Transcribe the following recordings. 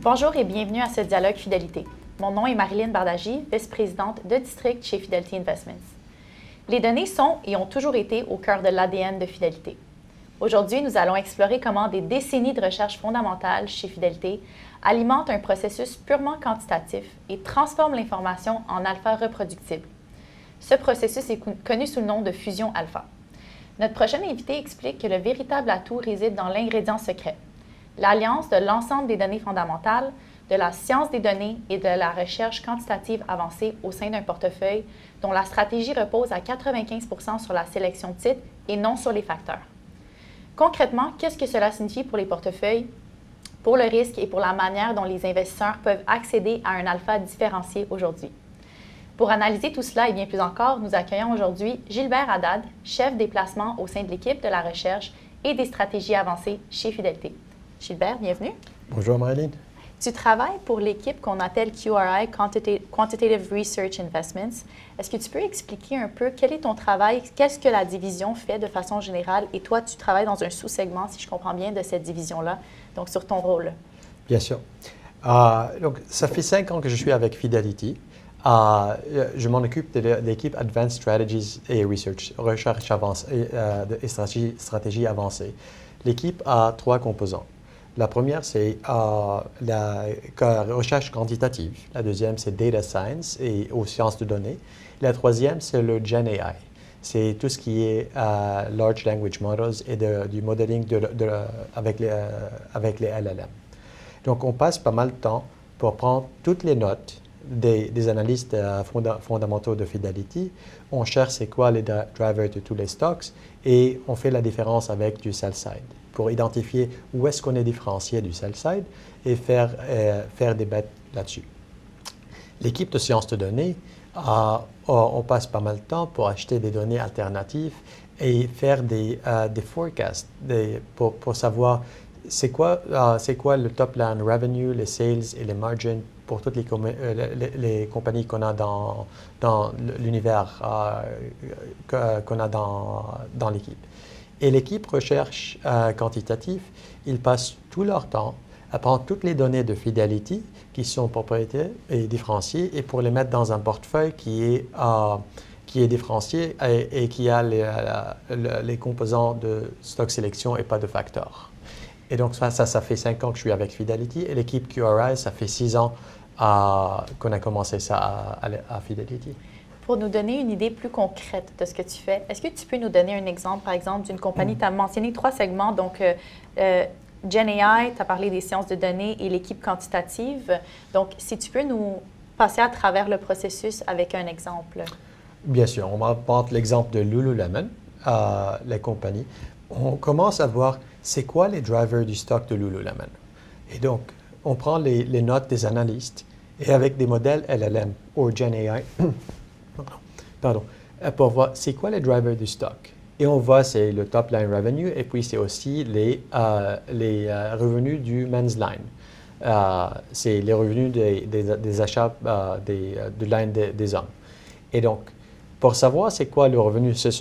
Bonjour et bienvenue à ce dialogue Fidélité. Mon nom est Marilyn Bardagy, vice-présidente de district chez Fidelity Investments. Les données sont et ont toujours été au cœur de l'ADN de Fidélité. Aujourd'hui, nous allons explorer comment des décennies de recherche fondamentale chez Fidélité alimentent un processus purement quantitatif et transforment l'information en alpha reproductible. Ce processus est connu sous le nom de fusion alpha. Notre prochain invité explique que le véritable atout réside dans l'ingrédient secret, l'alliance de l'ensemble des données fondamentales, de la science des données et de la recherche quantitative avancée au sein d'un portefeuille dont la stratégie repose à 95% sur la sélection de titres et non sur les facteurs. Concrètement, qu'est-ce que cela signifie pour les portefeuilles, pour le risque et pour la manière dont les investisseurs peuvent accéder à un alpha différencié aujourd'hui? Pour analyser tout cela et bien plus encore, nous accueillons aujourd'hui Gilbert Haddad, chef des placements au sein de l'équipe de la recherche et des stratégies avancées chez Fidélité. Gilbert, bienvenue. Bonjour Marilyn. Tu travailles pour l'équipe qu'on appelle QRI, Quantitative Research Investments. Est-ce que tu peux expliquer un peu quel est ton travail, qu'est-ce que la division fait de façon générale et toi, tu travailles dans un sous-segment, si je comprends bien, de cette division-là, donc sur ton rôle? Bien sûr. Donc, ça fait 5 ans que je suis avec Fidelity. Je m'en occupe de l'équipe Advanced Strategies et Research avancée, et stratégie avancée. L'équipe a 3 composants. La première, c'est la recherche quantitative. La deuxième, c'est Data Science et aux sciences de données. La troisième, c'est le Gen AI. C'est tout ce qui est Large Language Models et du modeling avec les LLM. Donc, on passe pas mal de temps pour prendre toutes les notes des analystes fondamentaux de Fidelity. On cherche c'est quoi les drivers de tous les stocks et on fait la différence avec du sell-side pour identifier où est-ce qu'on est différencié du sell-side et faire des bets là-dessus. L'équipe de sciences de données, on passe pas mal de temps pour acheter des données alternatives et faire des forecasts pour savoir c'est quoi le top line revenue, les sales et les margins pour toutes les compagnies qu'on a dans l'univers qu'on a dans l'équipe. Et l'équipe recherche quantitative, ils passent tout leur temps à prendre toutes les données de Fidelity qui sont propriétaires et différenciées et pour les mettre dans un portefeuille qui est différencié et qui a les composants de stock sélection et pas de facteurs. Et donc ça fait 5 ans que je suis avec Fidelity et l'équipe QRI, ça fait 6 ans qu'on a commencé ça à Fidelity. Pour nous donner une idée plus concrète de ce que tu fais, est-ce que tu peux nous donner un exemple, par exemple, d'une compagnie? Tu as mentionné 3 segments, donc Gen AI, tu as parlé des sciences de données et l'équipe quantitative. Donc, si tu peux nous passer à travers le processus avec un exemple. Bien sûr, on va prendre l'exemple de Lululemon, la compagnie. On commence à voir c'est quoi les drivers du stock de Lululemon. Et donc, on prend les notes des analystes et avec des modèles LLM ou Gen AI, pour voir c'est quoi les drivers du stock. Et on voit c'est le top line revenue et puis c'est aussi les revenus du men's line. C'est les revenus des achats de line des hommes. Et donc, pour savoir c'est quoi le revenu, ce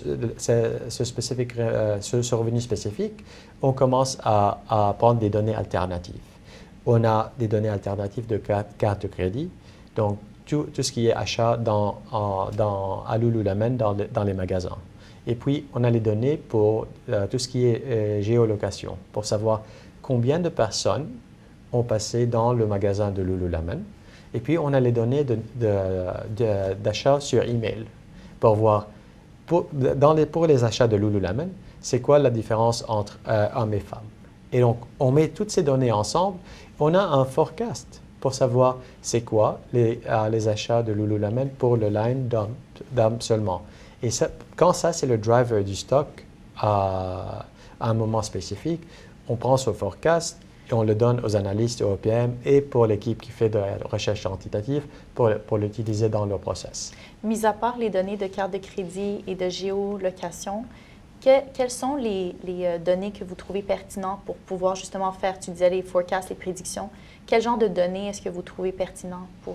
revenu spécifique, on commence à prendre des données alternatives. On a des données alternatives de carte de crédit, donc tout ce qui est achat à Lululemon dans les magasins. Et puis, on a les données pour tout ce qui est géolocation, pour savoir combien de personnes ont passé dans le magasin de Lululemon. Et puis, on a les données d'achat sur email pour voir, pour les achats de Lululemon, c'est quoi la différence entre hommes et femmes. Et donc, on met toutes ces données ensemble, on a un forecast pour savoir c'est quoi les achats de Lululemon pour le line d'hommes seulement. Et quand ça, c'est le driver du stock à un moment spécifique, on prend ce forecast et on le donne aux analystes européens et pour l'équipe qui fait de la recherche quantitative pour l'utiliser dans leur process. Mis à part les données de carte de crédit et de géolocation, quelles sont les données que vous trouvez pertinentes pour pouvoir justement faire, tu disais les forecasts, les prédictions, quel genre de données est-ce que vous trouvez pertinentes pour…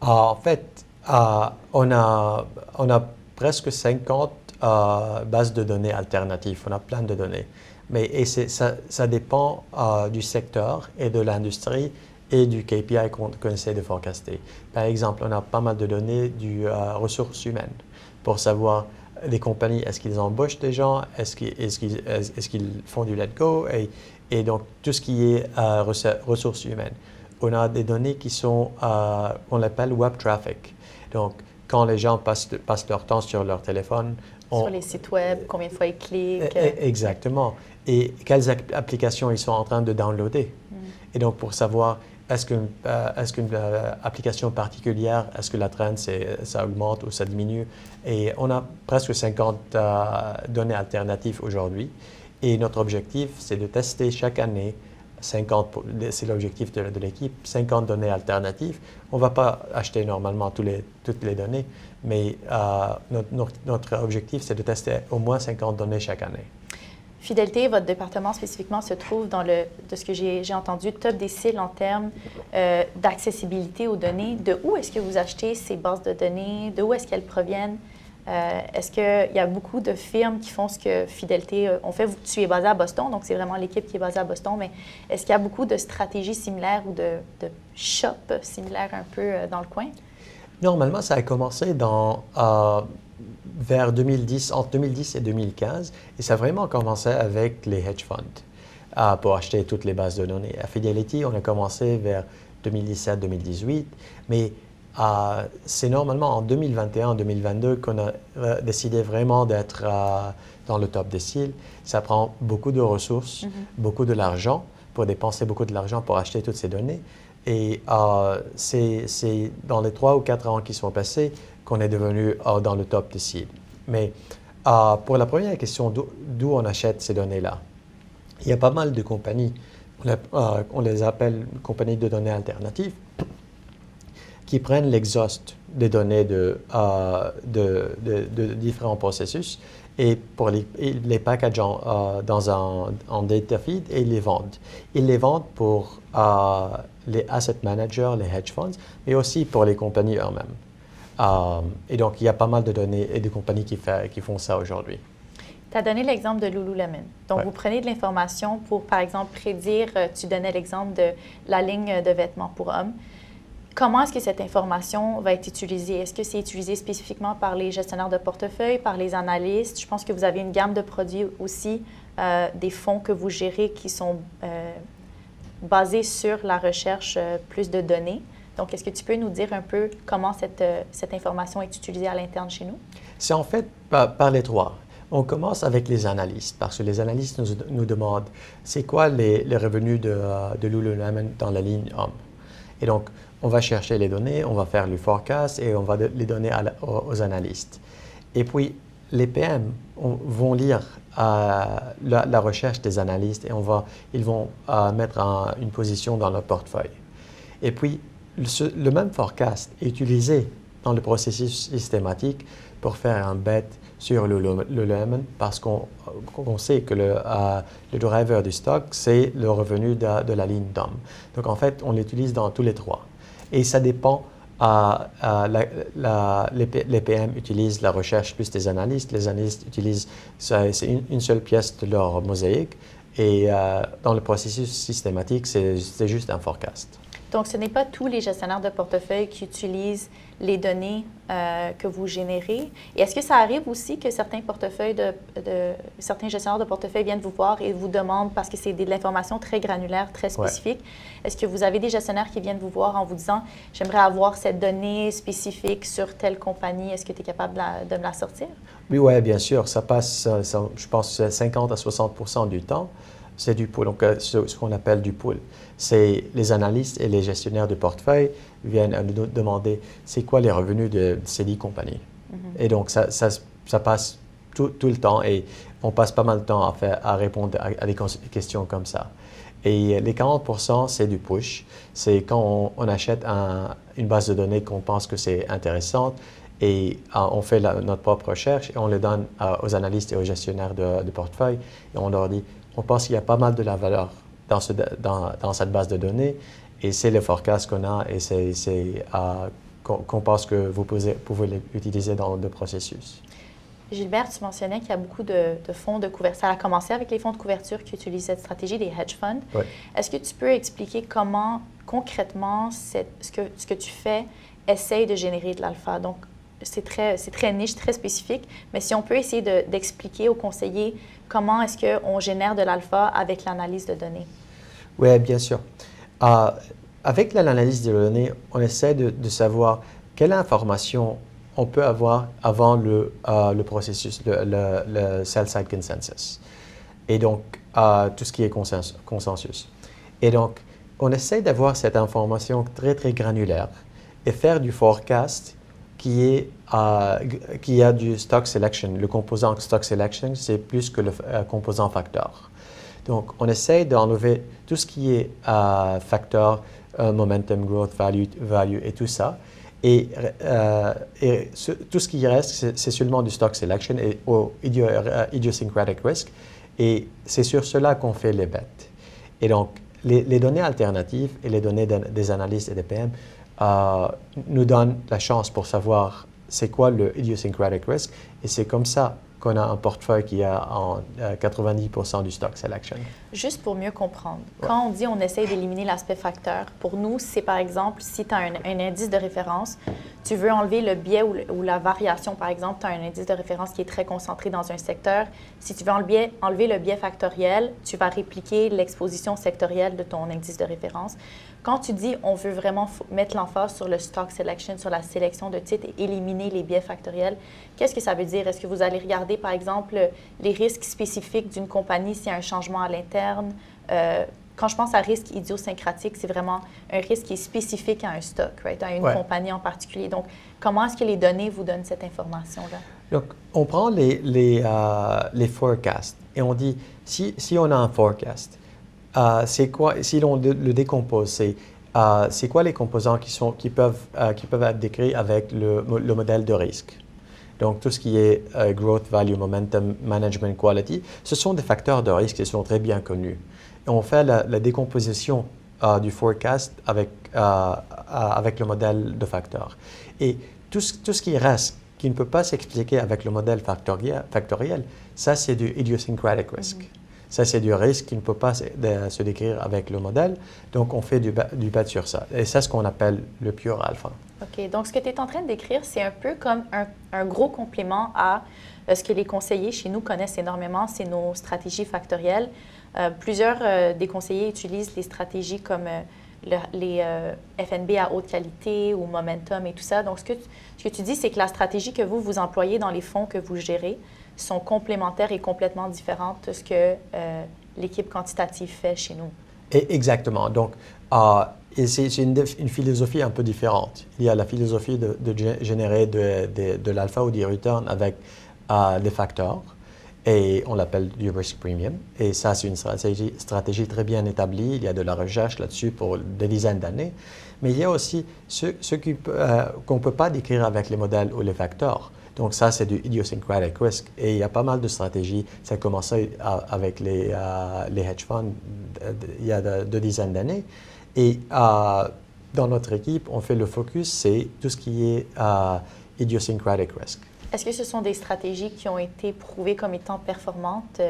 En fait, on a presque 50 bases de données alternatives, on a plein de données. Ça dépend du secteur et de l'industrie et du KPI qu'on essaie de forecaster. Par exemple, on a pas mal de données du ressources humaines pour savoir les compagnies, est-ce qu'ils embauchent des gens, est-ce qu'ils font du let go, et donc tout ce qui est ressources humaines. On a des données qui sont, on appelle web traffic. Donc, quand les gens passent leur temps sur leur téléphone, sur les sites web, combien de fois ils cliquent. Exactement. Et quelles applications ils sont en train de downloader. Et donc, pour savoir, est-ce qu'une application particulière, est-ce que la trend, ça augmente ou ça diminue? Et on a presque 50 données alternatives aujourd'hui. Et notre objectif, c'est de tester chaque année 50, c'est l'objectif de l'équipe, 50 données alternatives. On ne va pas acheter normalement toutes les données, mais notre objectif, c'est de tester au moins 50 données chaque année. Fidélité, votre département spécifiquement se trouve dans de ce que j'ai entendu, top décile en termes d'accessibilité aux données. De où est-ce que vous achetez ces bases de données? De où est-ce qu'elles proviennent? Est-ce qu'il y a beaucoup de firmes qui font ce que Fidélité ont fait? Tu es basé à Boston, donc c'est vraiment l'équipe qui est basée à Boston, mais est-ce qu'il y a beaucoup de stratégies similaires ou de shops similaires un peu dans le coin? Normalement, ça a commencé vers 2010, entre 2010 et 2015, et ça a vraiment commencé avec les hedge funds pour acheter toutes les bases de données. À Fidelity, on a commencé vers 2017-2018, mais c'est normalement en 2021-2022 qu'on a décidé vraiment d'être dans le top décile. Ça prend beaucoup de ressources, beaucoup de l'argent, pour dépenser beaucoup de l'argent pour acheter toutes ces données. Et c'est dans les 3 ou 4 ans qui sont passés qu'on est devenu dans le top décile. Mais pour la première question, d'où on achète ces données-là, il y a pas mal de compagnies, on les appelle compagnies de données alternatives, qui prennent l'exhaust des données de différents processus et pour les packagent en data feed et ils les vendent. Ils les vendent pour les asset managers, les hedge funds, mais aussi pour les compagnies eux-mêmes. Et donc, il y a pas mal de données et de compagnies qui font ça aujourd'hui. Tu as donné l'exemple de Lululemon. Donc, vous prenez de l'information pour, par exemple, prédire, tu donnais l'exemple de la ligne de vêtements pour hommes. Comment est-ce que cette information va être utilisée? Est-ce que c'est utilisé spécifiquement par les gestionnaires de portefeuille, par les analystes? Je pense que vous avez une gamme de produits aussi, des fonds que vous gérez qui sont basés sur la recherche plus de données. Donc, est-ce que tu peux nous dire un peu comment cette information est utilisée à l'interne chez nous? C'est en fait par les trois. On commence avec les analystes, parce que les analystes nous demandent c'est quoi les revenus de Lululemon dans la ligne homme. Et donc, on va chercher les données, on va faire le forecast et on va les donner aux analystes. Et puis, les PM vont lire la recherche des analystes et ils vont mettre une position dans leur portefeuille. Et puis, le même forecast est utilisé dans le processus systématique pour faire un bet sur le Lululemon parce qu'on sait que le driver du stock, c'est le revenu de la ligne d'homme. Donc, en fait, on l'utilise dans tous les trois. Et ça dépend, les PM utilisent la recherche plus des analystes. Les analystes utilisent, c'est une seule pièce de leur mosaïque. Et dans le processus systématique, c'est juste un forecast. Donc, ce n'est pas tous les gestionnaires de portefeuille qui utilisent les données que vous générez. Et est-ce que ça arrive aussi que certains certains gestionnaires de portefeuille viennent vous voir et vous demandent, parce que c'est de l'information très granulaire, très spécifique, est-ce que vous avez des gestionnaires qui viennent vous voir en vous disant « J'aimerais avoir cette donnée spécifique sur telle compagnie, est-ce que tu es capable de me la sortir? » Oui, bien sûr. Ça passe, je pense, 50 à 60% du temps. C'est du pool, donc ce qu'on appelle du pool. C'est les analystes et les gestionnaires de portefeuille viennent nous demander c'est quoi les revenus de ces 10 compagnies. Et donc, ça passe tout le temps et on passe pas mal de temps à répondre à des questions comme ça. Et les 40%, c'est du push. C'est quand on achète une base de données qu'on pense que c'est intéressante et on fait notre propre recherche et on le donne aux analystes et aux gestionnaires de portefeuille et on leur dit on pense qu'il y a pas mal de la valeur dans cette base de données et c'est le forecast qu'on a et c'est qu'on pense que vous pouvez l'utiliser dans le processus. Gilbert, tu mentionnais qu'il y a beaucoup de fonds de couverture. Ça a commencé avec les fonds de couverture qui utilisent cette stratégie des hedge funds. Oui. Est-ce que tu peux expliquer comment concrètement, ce que tu fais essaye de générer de l'alpha. Donc, c'est très niche, très spécifique, mais si on peut essayer d'expliquer aux conseillers comment est-ce qu'on génère de l'alpha avec l'analyse de données. Oui, bien sûr. Avec l'analyse de données, on essaie de savoir quelle information on peut avoir avant le processus, le sell-side consensus. Et donc, tout ce qui est consensus. Et donc, on essaie d'avoir cette information très, très granulaire et faire du forecast qui a du stock selection. Le composant stock selection, c'est plus que le composant facteur. Donc, on essaie d'enlever tout ce qui est facteur, momentum, growth, value et tout ça. Et tout ce qui reste, c'est seulement du stock selection et au idiosyncratic risk. Et c'est sur cela qu'on fait les bets. Et donc, les données alternatives et les données des analystes et des PM nous donnent la chance pour savoir c'est quoi le idiosyncratic risk. Et c'est comme ça qu'on a un portefeuille qui a en 90% du stock selection. Juste pour mieux comprendre, quand on dit on essaye d'éliminer l'aspect facteur, pour nous, c'est par exemple, si tu as un indice de référence, tu veux enlever le biais ou la variation, par exemple, tu as un indice de référence qui est très concentré dans un secteur. Si tu veux enlever le biais factoriel, tu vas répliquer l'exposition sectorielle de ton indice de référence. Quand tu dis on veut vraiment mettre l'emphase sur le stock selection, sur la sélection de titres et éliminer les biais factoriels, qu'est-ce que ça veut dire? Est-ce que vous allez regarder, par exemple, les risques spécifiques d'une compagnie s'il y a un changement à l'interne? Quand je pense à risque idiosyncratique, c'est vraiment un risque qui est spécifique à un stock, right? À une compagnie en particulier. Donc, comment est-ce que les données vous donnent cette information-là? Donc, on prend les forecasts et on dit, si on a un forecast, c'est quoi, si on le décompose, c'est quoi les composants qui peuvent être décrits avec le modèle de risque? Donc, tout ce qui est growth, value, momentum, management, quality, ce sont des facteurs de risque qui sont très bien connus. Et on fait la décomposition du forecast avec le modèle de facteurs. Et tout ce qui reste, qui ne peut pas s'expliquer avec le modèle factoriel, ça, c'est du idiosyncratic risk. Ça, c'est du risque qui ne peut pas se décrire avec le modèle. Donc, on fait du bet sur ça. Et c'est ce qu'on appelle le pure alpha. OK. Donc, ce que tu es en train de décrire, c'est un peu comme un gros complément à ce que les conseillers chez nous connaissent énormément, c'est nos stratégies factorielles. Plusieurs des conseillers utilisent les stratégies comme les FNB à haute qualité ou momentum et tout ça. Donc, ce que tu dis, c'est que la stratégie que vous employez dans les fonds que vous gérez sont complémentaires et complètement différentes de ce que l'équipe quantitative fait chez nous. Exactement. Donc, c'est une philosophie un peu différente. Il y a la philosophie de générer de l'alpha ou du return avec des facteurs, et on l'appelle du risk premium. Et ça, c'est une stratégie très bien établie. Il y a de la recherche là-dessus pour des dizaines d'années. Mais il y a aussi ce qu'on ne peut pas décrire avec les modèles ou les facteurs. Donc ça, c'est du idiosyncratic risk. Et il y a pas mal de stratégies. Ça a commencé avec les hedge funds il y a deux dizaines d'années. Et dans notre équipe, on fait le focus, c'est tout ce qui est idiosyncratic risk. Est-ce que ce sont des stratégies qui ont été prouvées comme étant performantes?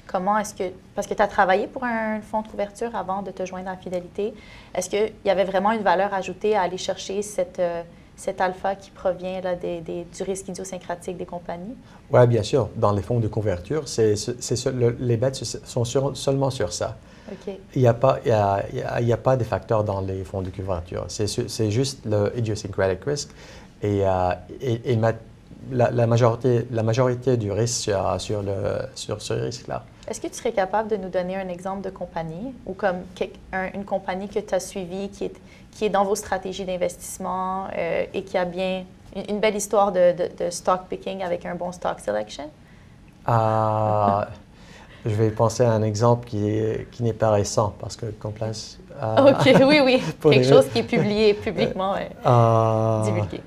Comment est-ce que... Parce que tu as travaillé pour un fonds de couverture avant de te joindre à Fidélité. Est-ce qu'il y avait vraiment une valeur ajoutée à aller chercher cet alpha qui provient là, du risque idiosyncratique des compagnies? Oui, bien sûr. Dans les fonds de couverture, les bets sont seulement sur ça. Okay. Il n'y a pas de facteurs dans les fonds de couverture. C'est juste le idiosyncratic risk et la majorité du risque sur ce risque-là. Est-ce que tu serais capable de nous donner un exemple de compagnie ou comme une compagnie que tu as suivie qui est dans vos stratégies d'investissement et qui a bien une belle histoire de stock picking avec un bon stock selection? Je vais penser à un exemple qui n'est pas récent parce que compliance. OK, oui. Quelque chose qui est publié publiquement, divulgué.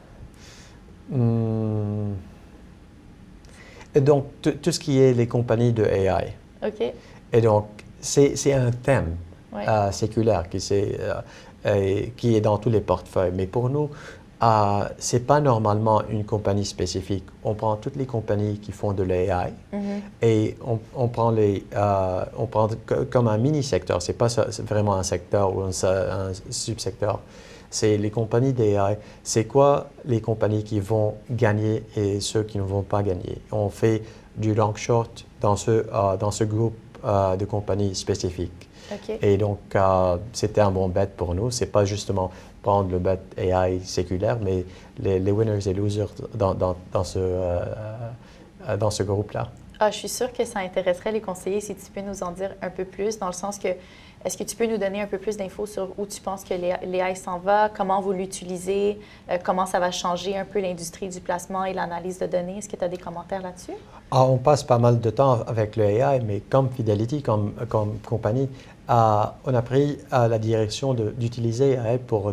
Et donc, tout ce qui est les compagnies de AI. OK. Et donc, c'est un thème séculaire qui est dans tous les portefeuilles. Mais pour nous, ce n'est pas normalement une compagnie spécifique. On prend toutes les compagnies qui font de l'AI et on prend comme un mini-secteur. Ce n'est pas vraiment un secteur ou un subsecteur. C'est les compagnies d'AI. C'est quoi les compagnies qui vont gagner et ceux qui ne vont pas gagner? On fait du long short dans ce groupe de compagnies spécifiques. Okay. Et donc, c'était un bon bet pour nous. Ce n'est pas justement prendre le bet AI séculaire, mais les winners et losers dans ce groupe-là. Je suis sûre que ça intéresserait les conseillers si tu peux nous en dire un peu plus, dans le sens que, est-ce que tu peux nous donner un peu plus d'infos sur où tu penses que l'AI s'en va, comment vous l'utilisez, comment ça va changer un peu l'industrie du placement et l'analyse de données? Est-ce que tu as des commentaires là-dessus? On passe pas mal de temps avec le AI, mais comme Fidelity, comme compagnie, on a pris la direction d'utiliser AI pour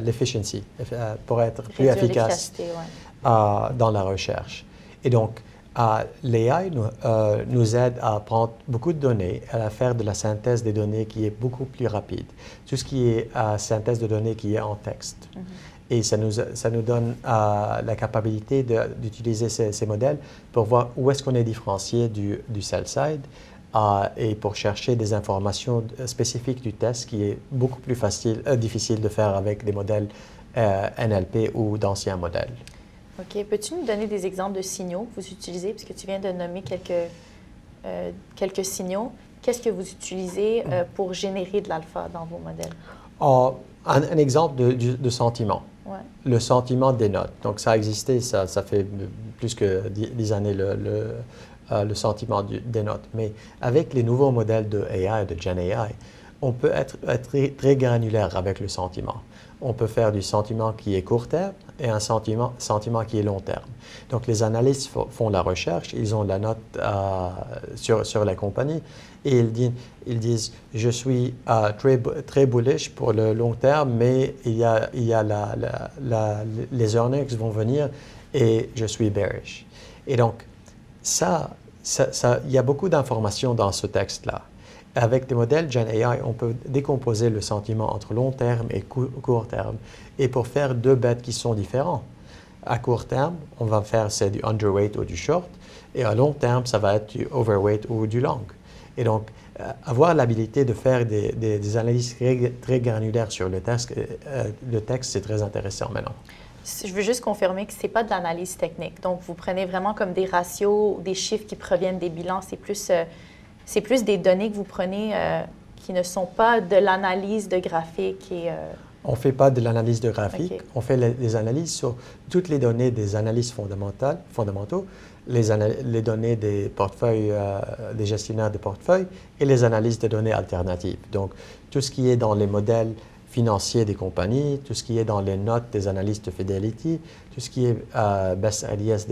l'efficiency, pour être plus efficace dans la recherche. Et donc, l'AI nous aide à prendre beaucoup de données, à faire de la synthèse des données qui est beaucoup plus rapide. Tout ce qui est synthèse de données qui est en texte. Et ça nous donne la capacité d'utiliser ces modèles pour voir où est-ce qu'on est différencié du sell-side et pour chercher des informations spécifiques du test qui est beaucoup plus difficile de faire avec des modèles NLP ou d'anciens modèles. OK. Peux-tu nous donner des exemples de signaux que vous utilisez, puisque tu viens de nommer quelques signaux. Qu'est-ce que vous utilisez pour générer de l'alpha dans vos modèles? Un exemple de sentiment. Ouais. Le sentiment des notes. Donc, ça a existé, ça fait plus que 10 années, le sentiment des notes. Mais avec les nouveaux modèles de AI, de Gen AI, on peut être très granulaire avec le sentiment. On peut faire du sentiment qui est court terme et un sentiment qui est long terme. Donc, les analystes font la recherche, ils ont la note sur la compagnie et ils disent je suis très bullish pour le long terme, mais il y a les earnings vont venir et je suis bearish. Et donc, il y a beaucoup d'informations dans ce texte-là. Avec des modèles Gen AI, on peut décomposer le sentiment entre long terme et court terme. Et pour faire deux bets qui sont différents. À court terme, on va faire du underweight ou du short. Et à long terme, ça va être du overweight ou du long. Et donc, avoir l'habilité de faire des analyses très granulaires sur le texte, c'est très intéressant maintenant. Je veux juste confirmer que ce n'est pas de l'analyse technique. Donc, vous prenez vraiment comme des ratios, des chiffres qui proviennent des bilans. C'est plus des données que vous prenez qui ne sont pas de l'analyse de graphiques. On ne fait pas de l'analyse de graphique. Okay. On fait les analyses sur toutes les données des analyses fondamentaux, les données des portefeuilles, des gestionnaires de portefeuilles et les analyses de données alternatives. Donc, tout ce qui est dans les modèles financiers des compagnies, tout ce qui est dans les notes des analystes de Fidelity, tout ce qui est best ideas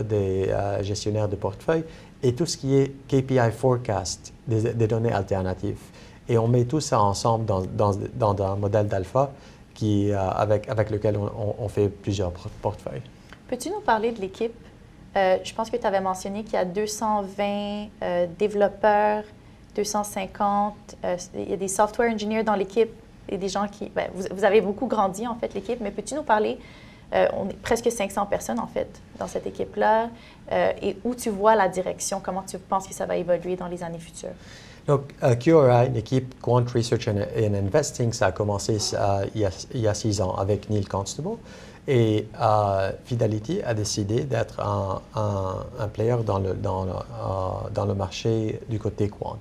des gestionnaires de portefeuille et tout ce qui est KPI forecast des données alternatives. Et on met tout ça ensemble dans un modèle d'alpha avec lequel on fait plusieurs portefeuilles. Peux-tu nous parler de l'équipe? Je pense que tu avais mentionné qu'il y a 220 développeurs, 250, il y a des software engineers dans l'équipe et des gens qui... vous avez beaucoup grandi, en fait, l'équipe, mais peux-tu nous parler... on est presque 500 personnes, en fait, dans cette équipe-là. Et où tu vois la direction? Comment tu penses que ça va évoluer dans les années futures? Donc, QRI, l'équipe Quant Research and Investing, ça a commencé il y a 6 ans avec Neil Constable. Et Fidelity a décidé d'être un player dans le marché du côté Quant.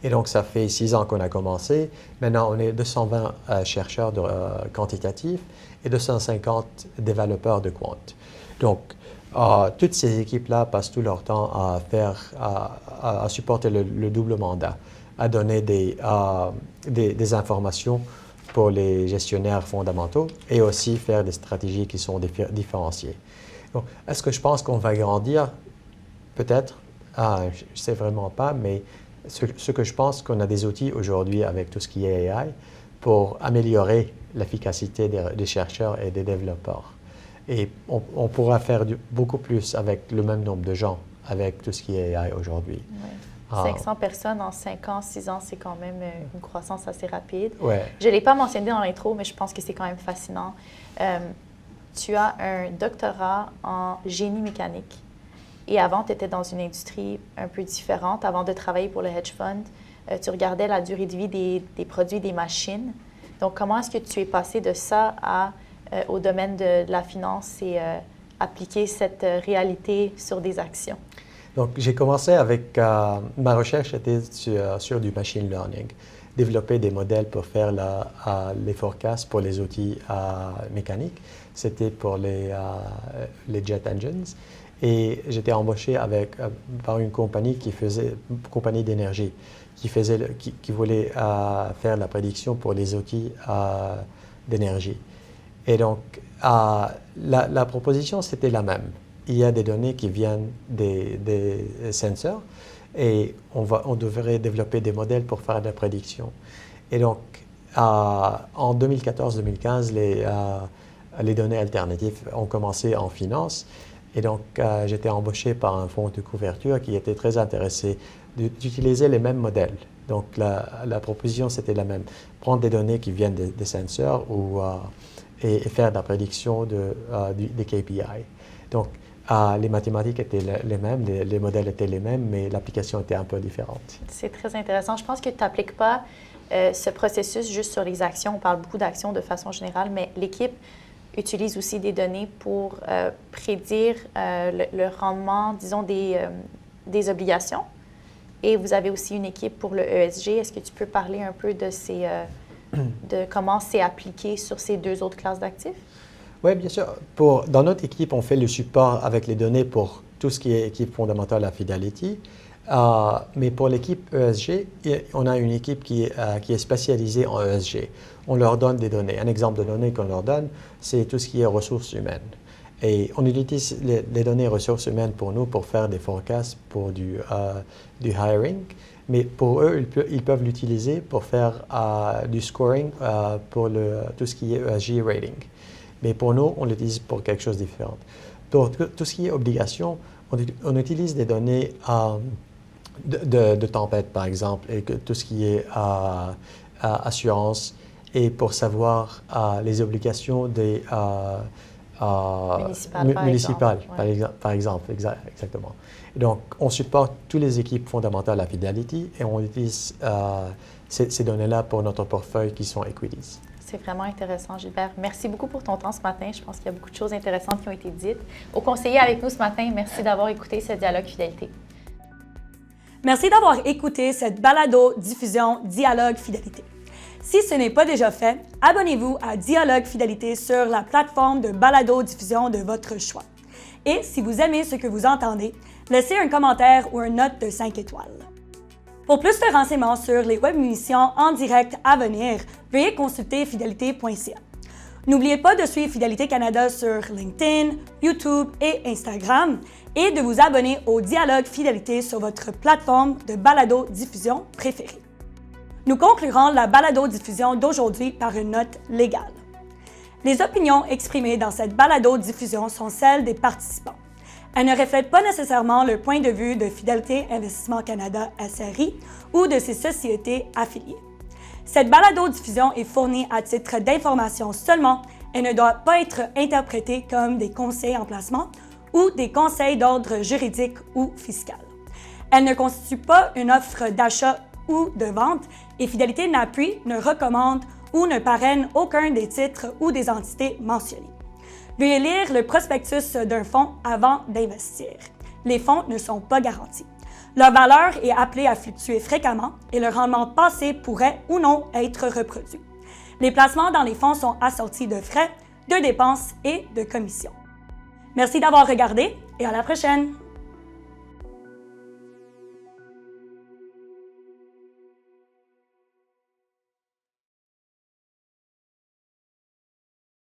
Et donc, ça fait 6 ans qu'on a commencé. Maintenant, on est 220 chercheurs quantitatifs et 250 développeurs de Quant. Donc, toutes ces équipes-là passent tout leur temps à supporter le double mandat, à donner des informations pour les gestionnaires fondamentaux et aussi faire des stratégies qui sont différenciées. Donc, est-ce que je pense qu'on va grandir? Peut-être. Je ne sais vraiment pas, mais ce que je pense qu'on a des outils aujourd'hui avec tout ce qui est AI pour améliorer l'efficacité des chercheurs et des développeurs. Et on pourra faire beaucoup plus avec le même nombre de gens avec tout ce qui est AI aujourd'hui. Ouais. 500 personnes en 5 ans, 6 ans, c'est quand même une croissance assez rapide. Ouais. Je ne l'ai pas mentionné dans l'intro, mais je pense que c'est quand même fascinant. Tu as un doctorat en génie mécanique. Et avant, tu étais dans une industrie un peu différente. Avant de travailler pour le hedge fund, tu regardais la durée de vie des produits, des machines. Donc, comment est-ce que tu es passé de ça au domaine de la finance et appliquer cette réalité sur des actions? Donc, j'ai commencé avec, ma recherche était sur du machine learning, développer des modèles pour faire les forecasts pour les outils mécaniques. C'était pour les jet engines. Et j'étais embauché par une compagnie compagnie d'énergie, qui voulait faire la prédiction pour les outils d'énergie. Et donc, la proposition, c'était la même. Il y a des données qui viennent des sensors et on devrait développer des modèles pour faire de la prédiction. Et donc, en 2014-2015, les données alternatives ont commencé en finance. Et donc, j'étais embauché par un fonds de couverture qui était très intéressé d'utiliser les mêmes modèles. Donc, la proposition, c'était la même. Prendre des données qui viennent des sensors et faire de la prédiction des KPI. Donc, les mathématiques étaient les mêmes, les modèles étaient les mêmes, mais l'application était un peu différente. C'est très intéressant. Je pense que tu n'appliques pas ce processus juste sur les actions. On parle beaucoup d'actions de façon générale, mais l'équipe utilise aussi des données pour prédire le rendement, disons, des obligations. Et vous avez aussi une équipe pour le ESG. Est-ce que tu peux parler un peu de comment c'est appliqué sur ces deux autres classes d'actifs? Oui, bien sûr. Dans notre équipe, on fait le support avec les données pour tout ce qui est équipe fondamentale à Fidelity. Mais pour l'équipe ESG, on a une équipe qui est spécialisée en ESG. On leur donne des données. Un exemple de données qu'on leur donne, c'est tout ce qui est ressources humaines. Et on utilise les données ressources humaines pour nous pour faire des forecasts pour du hiring. Mais pour eux, ils peuvent l'utiliser pour faire du scoring pour tout ce qui est ESG rating. Mais pour nous, on l'utilise pour quelque chose de différent. Pour tout ce qui est obligations, on utilise des données de tempête, par exemple, et tout ce qui est assurance, et pour savoir les obligations des municipales, par exemple, exactement. Et donc, on supporte toutes les équipes fondamentales à Fidelity et on utilise ces données-là pour notre portefeuille qui sont equities. C'est vraiment intéressant, Gilbert. Merci beaucoup pour ton temps ce matin. Je pense qu'il y a beaucoup de choses intéressantes qui ont été dites. Aux conseillers avec nous ce matin, merci d'avoir écouté ce Dialogue Fidélité. Merci d'avoir écouté cette balado-diffusion Dialogue Fidélité. Si ce n'est pas déjà fait, abonnez-vous à Dialogue Fidélité sur la plateforme de balado-diffusion de votre choix. Et si vous aimez ce que vous entendez, laissez un commentaire ou une note de 5 étoiles. Pour plus de renseignements sur les web-émissions en direct à venir, veuillez consulter fidélité.ca. N'oubliez pas de suivre Fidélité Canada sur LinkedIn, YouTube et Instagram et de vous abonner au Dialogue Fidélité sur votre plateforme de balado-diffusion préférée. Nous conclurons la balado-diffusion d'aujourd'hui par une note légale. Les opinions exprimées dans cette balado-diffusion sont celles des participants. Elles ne reflètent pas nécessairement le point de vue de Fidélité Investissement Canada SRI ou de ses sociétés affiliées. Cette balado-diffusion est fournie à titre d'information seulement et ne doit pas être interprétée comme des conseils en placement ou des conseils d'ordre juridique ou fiscal. Elle ne constitue pas une offre d'achat ou de vente et Fidélité n'appuie, ne recommande ou ne parraine aucun des titres ou des entités mentionnées. Veuillez lire le prospectus d'un fonds avant d'investir. Les fonds ne sont pas garantis. Leur valeur est appelée à fluctuer fréquemment et le rendement passé pourrait ou non être reproduit. Les placements dans les fonds sont assortis de frais, de dépenses et de commissions. Merci d'avoir regardé et à la prochaine!